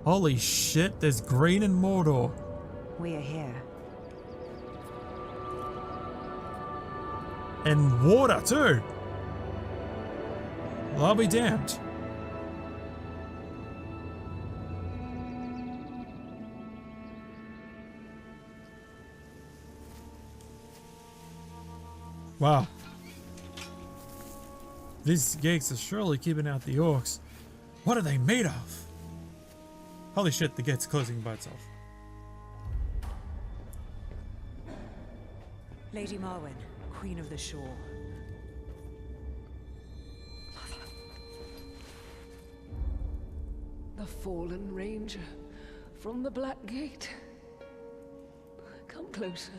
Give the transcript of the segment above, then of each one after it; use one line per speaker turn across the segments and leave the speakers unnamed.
Holy shit, there's green in Mordor.
We are here.
And water too. Well, I'll be damned. Wow. These gates are surely keeping out the orcs. What are they made of? Holy shit, the gate's closing by itself.
Lady Marwen, Queen of the Shore.
The fallen ranger from the Black Gate. Come closer.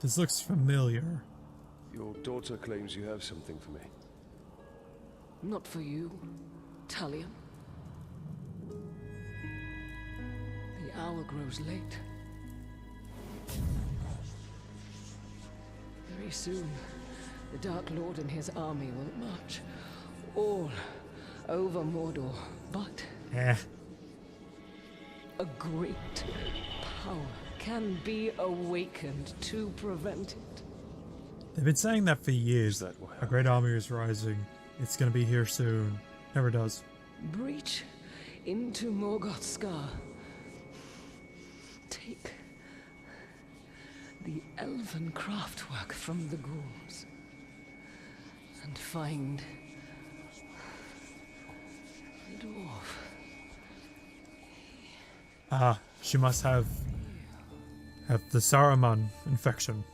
This looks familiar.
Your daughter claims you have something for me.
Not for you, Talion. The hour grows late. Very soon, the Dark Lord and his army will march all over Mordor. But
Eh.
a great power can be awakened to prevent it.
They've been saying that for years.
Is that why
A great army is rising. It's gonna be here soon. Never does.
Breach into Morgoth's Scar. Take the elven craftwork from the ghouls and find the dwarf.
Ah, she must have the Saruman infection.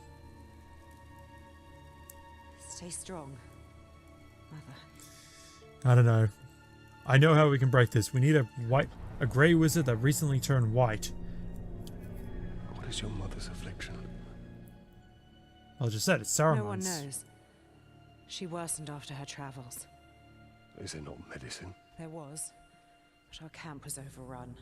Stay strong, Mother.
I don't know. I know how we can break this. We need a grey wizard that recently turned white.
What is your mother's affliction?
I just said it's Saruman's.
No one knows. She worsened after her travels.
Is there not medicine?
There was, but our camp was overrun.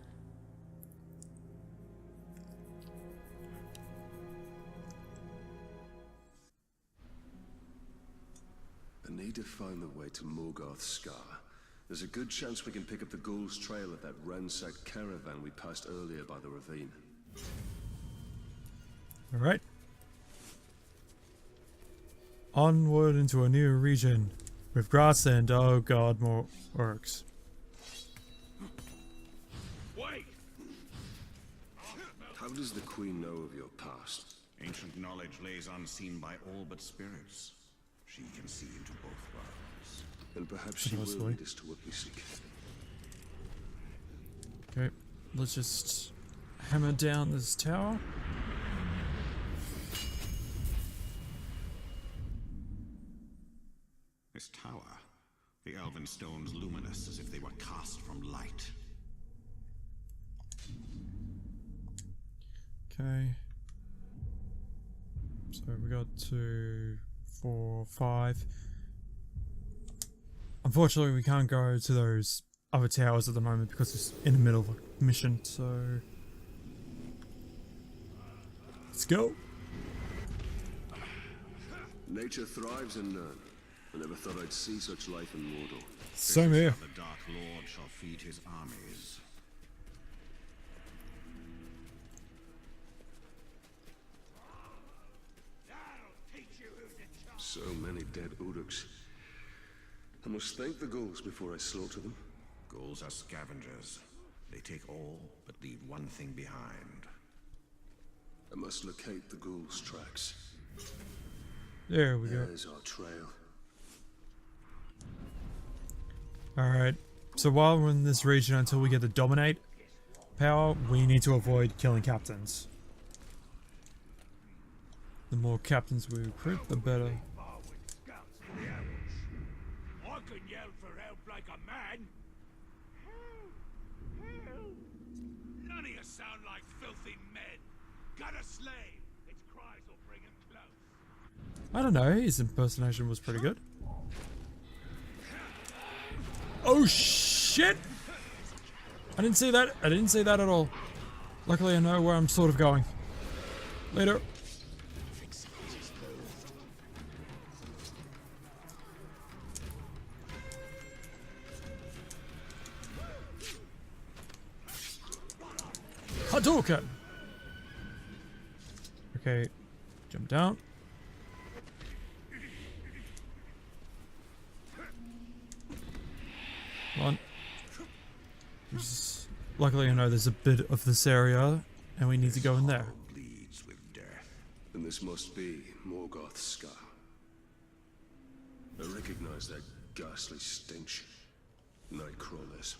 I need to find the way to Morgoth's Scar. There's a good chance we can pick up the ghoul's trail of that ransacked caravan we passed earlier by the ravine.
Alright. Onward into a new region. With grassland, oh god, more orcs.
Wait!
How does the Queen know of your past?
Ancient knowledge lays unseen by all but spirits. She can see into both worlds.
And perhaps she will lead us to what we seek.
Okay, let's just hammer down this tower.
This tower, the elven stones luminous as if they were cast from light.
Okay. So we got 2, 4, 5. Unfortunately, we can't go to those other towers at the moment because it's in the middle of a mission, so... Let's go!
Nature thrives in Nirn. I never thought I'd see such life in Mordor.
Same here.
The Dark Lord shall feed his armies.
So many dead Uruks. I must thank the ghouls before I slaughter them.
Ghouls are scavengers. They take all, but leave one thing behind.
I must locate the ghouls' tracks.
There we go.
There's our trail.
Alright, so while we're in this region until we get the Dominate power, we need to avoid killing captains. The more captains we recruit, the better.
I can yell for help like a man. Help! None of you sound like filthy men. Got a slave. Its cries will bring him close.
I don't know, his impersonation was pretty good. Oh shit! I didn't see that. I didn't see that at all. Luckily I know where I'm sort of going. Later. Hadouken! Okay, jump down. Come on. Luckily, I know there's a bit of this area, and we need to go in there.
Bleeds with death.
And this must be Morgoth's scar. I recognize that ghastly stench. Nightcrawlers.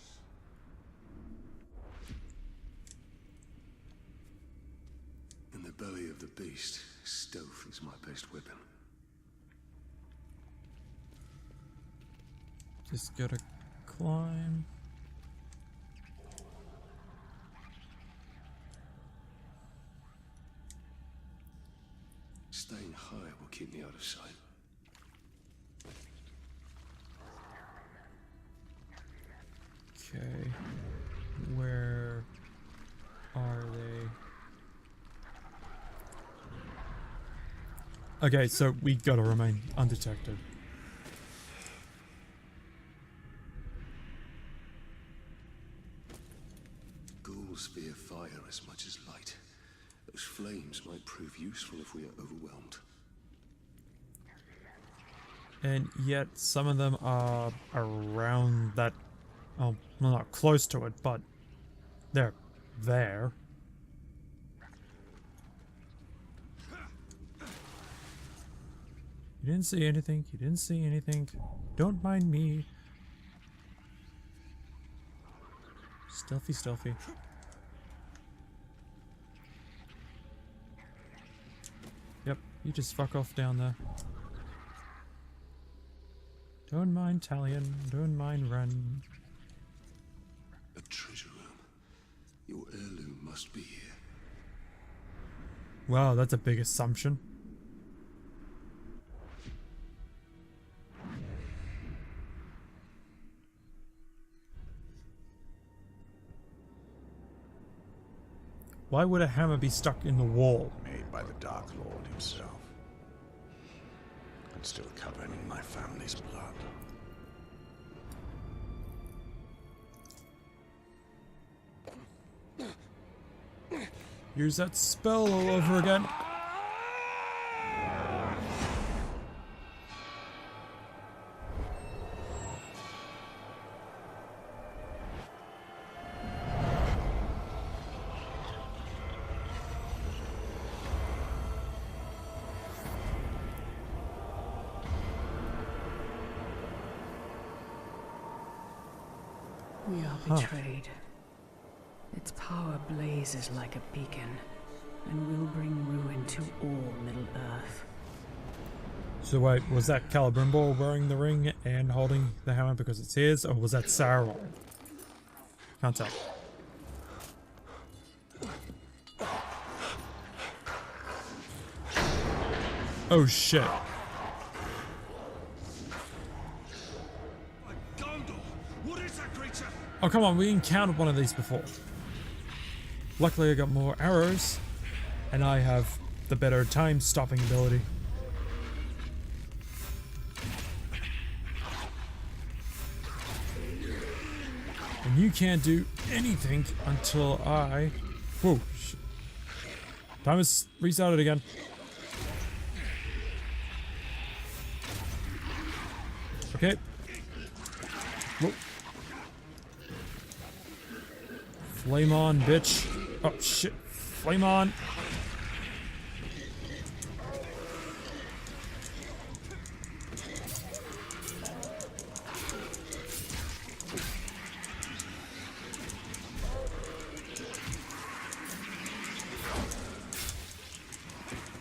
In the belly of the beast, stealth is my best weapon.
Just gotta climb.
Staying high will keep me out of sight.
Okay. Where are they? Okay, so we gotta remain undetected.
Ghouls fear fire as much as light. Those flames might prove useful if we are overwhelmed.
And yet some of them are around that, oh, well, not close to it, but they're there. You didn't see anything, you didn't see anything. Don't mind me. Stealthy, stealthy. Yep, you just fuck off down there. Don't mind Talion, don't mind Ren.
A treasure room. Your heirloom must be here.
Wow, that's a big assumption. Why would a hammer be stuck in the wall?
Made by the Dark Lord himself. And still covered in my family's blood.
Use that spell all over again.
We are betrayed. Its power blazes like a beacon, and will bring ruin to all Middle-earth.
So wait, was that Celebrimbor wearing the ring and holding the hammer because it's his, or was that Sauron? Can't tell. Oh shit.
Gondor! What is that creature?
Oh come on, we encountered one of these before. Luckily I got more arrows, and I have the better time stopping ability. And you can't do anything until I... Whoa, shit. Time is restarted again. Okay. Whoa. Flame on, bitch. Oh, shit. Flame on.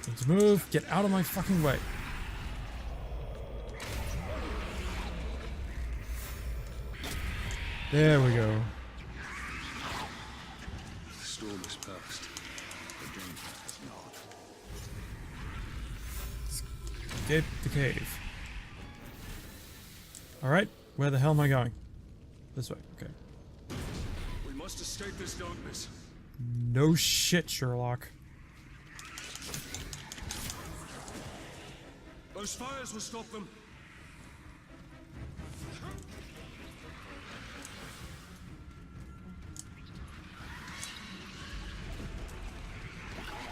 Let's move. Get out of my fucking way. There we go.
The storm is past.
The danger has not.
Escape the cave. Alright, where the hell am I going? This way, okay.
We must escape this darkness.
No shit, Sherlock.
Those fires will stop them.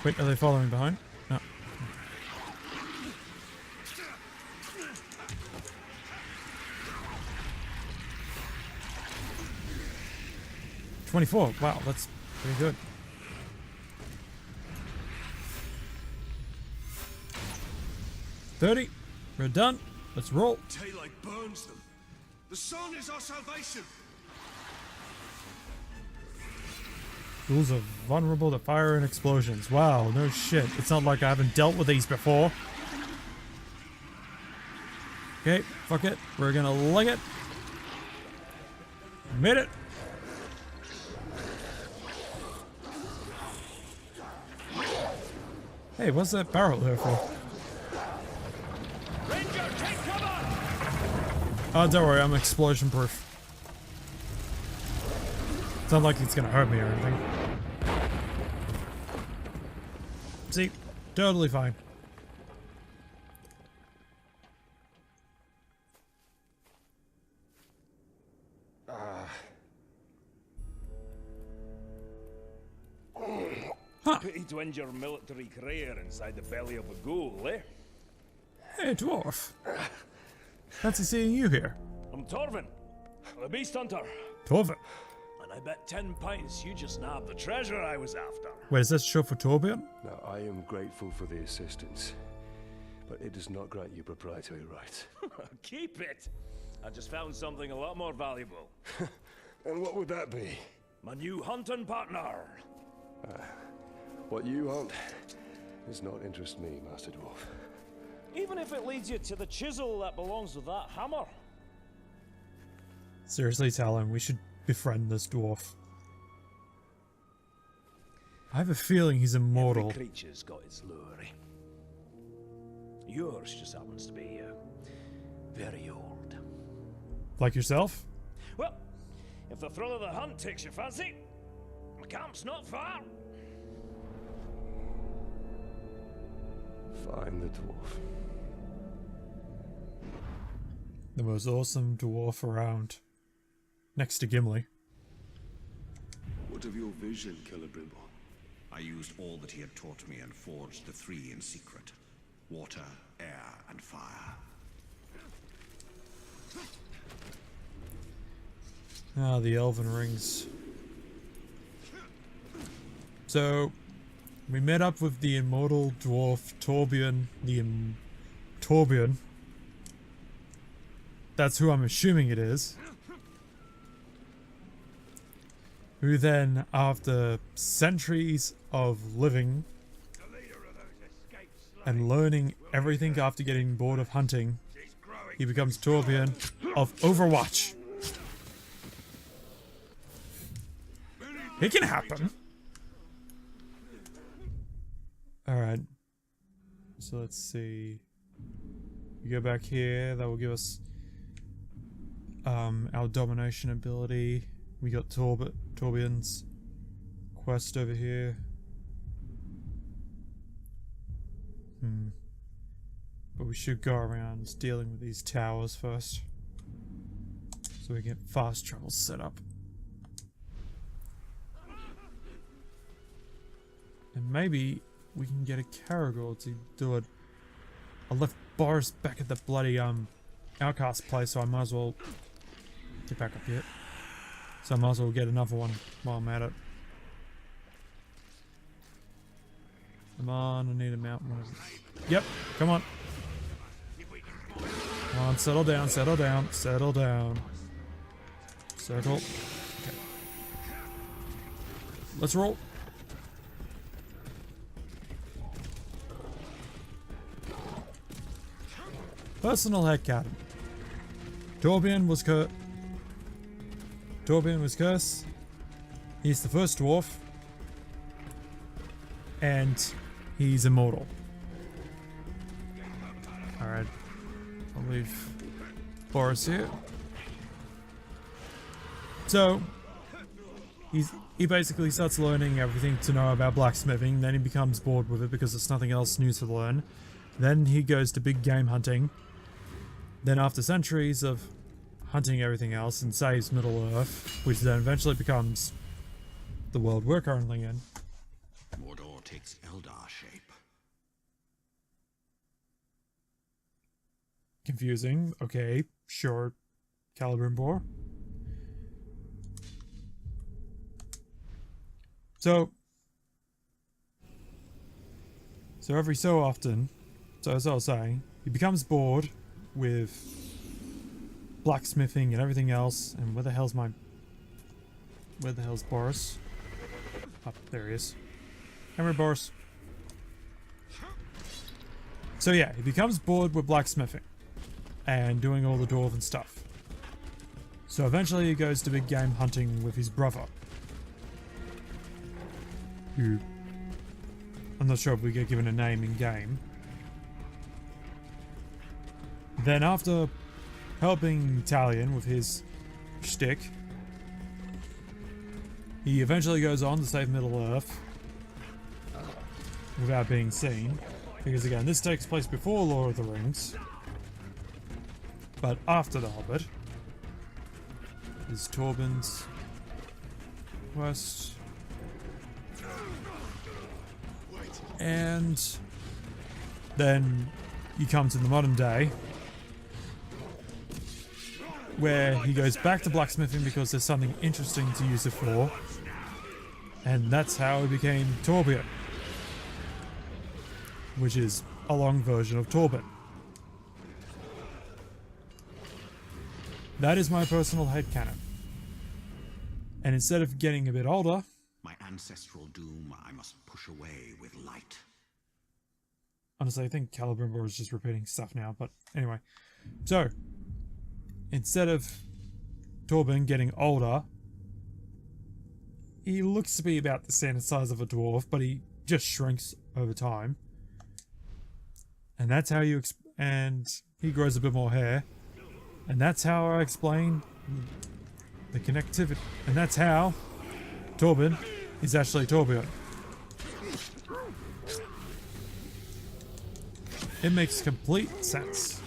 Wait, are they following behind? No. 24. Wow, that's pretty good. $30. We're done. Let's roll.
Daylight burns them. The sun is our salvation.
Ghouls are vulnerable to fire and explosions. Wow, no shit. It's not like I haven't dealt with these before. Okay, fuck it. We're gonna leg it. Made it. Hey, what's that barrel there for?
Ranger, take cover!
Oh, don't worry, I'm explosion proof. It's not like it's gonna hurt me or anything. See? Totally fine.
Pity to end your military career inside the belly of a ghoul, eh?
Hey, dwarf. Fancy seeing you here.
I'm Torvin, the beast hunter.
Torvin.
And I bet 10 pints you just nabbed the treasure I was after.
Wait, is that show for Torbjorn?
Now, I am grateful for the assistance, but it does not grant you proprietary rights.
Keep it! I just found something a lot more valuable.
And what would that be?
My new hunting partner.
What you hunt does not interest me, Master Dwarf.
Even if it leads you to the chisel that belongs with that hammer.
Seriously, tell him we should befriend this dwarf. I have a feeling he's immortal.
Every creature's got its lure. Yours just happens to be very old.
Like yourself?
Well, if the thrill of the hunt takes your fancy, my camp's not far.
Find the dwarf.
The most awesome dwarf around. Next to Gimli.
What of your vision, Celebrimbor?
I used all that he had taught me and forged the three in secret. Water, air, and fire.
Ah, the elven rings. So, we met up with the immortal dwarf Torbjorn. Torbjorn. That's who I'm assuming it is. Who then, after centuries of living and learning everything after getting bored of hunting, he becomes Torbjorn of Overwatch. It can happen. Alright. So let's see. We go back here, that will give us our domination ability. We got Torbjorn's quest over here. But we should go around dealing with these towers first. So we get fast travel set up. And maybe we can get a Caragor to do it. I left Boris back at the bloody outcast place, so I might as well get back up here. So I might as well get another one while I'm at it. Come on, I need a mountain one. Yep, come on. Come on, settle down, settle down, settle down. Circle. Okay. Let's roll. Personal headcanon. Torbjorn was cursed. He's the first dwarf. And he's immortal. Alright. I'll leave Boris here. So he basically starts learning everything to know about blacksmithing, then he becomes bored with it because there's nothing else new to learn. Then he goes to big game hunting. Then after centuries of hunting everything else and saves Middle-earth, which then eventually becomes the world we're currently in.
Mordor takes Eldar shape.
Confusing. Okay, sure. Celebrimbor. So every so often, so as I was saying, he becomes bored with blacksmithing and everything else. And where the hell's Boris? Oh, there he is. Come here, Boris. So yeah, he becomes bored with blacksmithing and doing all the dwarven stuff. So eventually he goes to big game hunting with his brother, who I'm not sure if we get given a name in game. Then after helping Talion with his shtick, he eventually goes on to save Middle-earth without being seen. Because again, this takes place before Lord of the Rings, but after The Hobbit. Is Torben's quest. And then you come to the modern day, where he goes back to blacksmithing because there's something interesting to use it for. And that's how he became Torbjorn, which is a long version of Torben. That is my personal headcanon. And instead of getting a bit older,
My ancestral doom I must push away with light.
honestly, I think Celebrimbor is just repeating stuff now, but anyway. So, instead of Torben getting older, he looks to be about the standard size of a dwarf, but he just shrinks over time. And that's how you and he grows a bit more hair. And that's how I explain the connectivity. And that's how Torben is actually Torbjorn. It makes complete sense.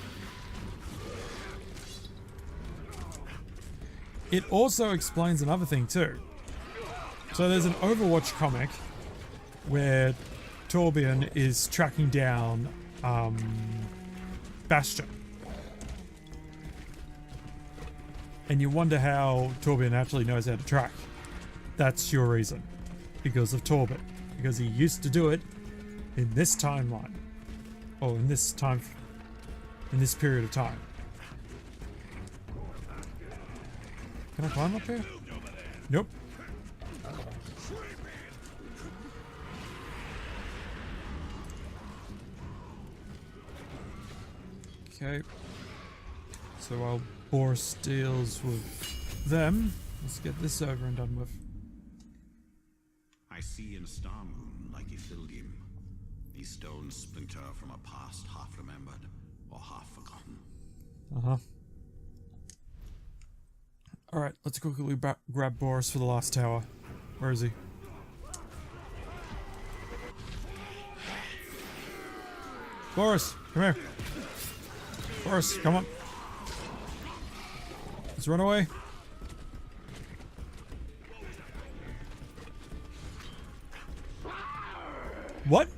It also explains another thing too. So there's an Overwatch comic where Torbjorn is tracking down Bastion. And you wonder how Torbjorn actually knows how to track. That's your reason. Because of Torben. Because he used to do it in this timeline. Or in this time. In this period of time. Can I climb up here? Nope. Okay. So while Boris deals with them, let's get this over and done with.
I see in Starmoon, like Ithildim, these stones splinter from a past half remembered or half forgotten.
Uh-huh. Alright, let's quickly grab Boris for the last tower. Where is he? Boris, come here. Boris, come on. Let's run away. What?